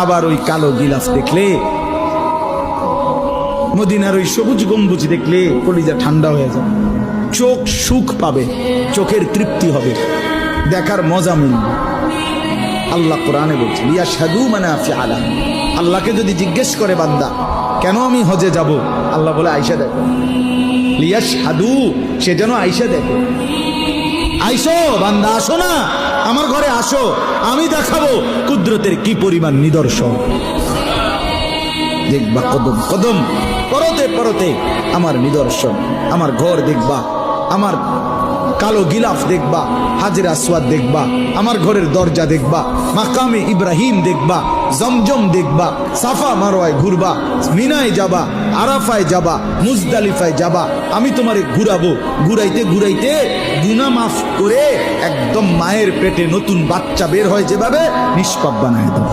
আবার ওই কালো গিলাফ দেখলে, মদিনার ওই সবুজ গম্বুজ দেখলে কলিজা ঠান্ডা হয়ে যাবে, চোখ সুখ পাবে, চোখের তৃপ্তি হবে, দেখার মজা মিলবে। আল্লাহ কোরআনে বলছে লিয়াশহাদু মানাফিআ লাহুম। আল্লাহকে যদি জিজ্ঞেস করে বান্দা কেন আমি হজে যাব, আল্লাহ বলে আয়েশা দেখো, লিয়াশহাদু, সে যেন আয়েশা দেখে। আইসো বান্দা, আসো না আমার ঘরে, আসো, আমি দেখাবো কুদরতের কি পরিমাণ নিদর্শন। দেখবা কদম কদম, পরতে পরতে আমার নিদর্শন, আমার ঘর দেখবা, আমার কালো গিলাফ দেখবা, হাজরে আসওয়াদ দেখবা, আমার ঘরের দরজা দেখবা, মাকামে ইব্রাহিম দেখবা, জমজম দেখবা, সাফা মারওয়ায় ঘুরবা, মিনায় যাবা, আরাফায় যাবা, মুজদালিফায় যাবা, আমি তোমারে ঘুরাবো, ঘুরাইতে ঘুরাইতে গুনাহ মাফ করে একদম মায়ের পেটে নতুন বাচ্চা বের হয় যেভাবে, নিষ্পাপ বানায় দেবো।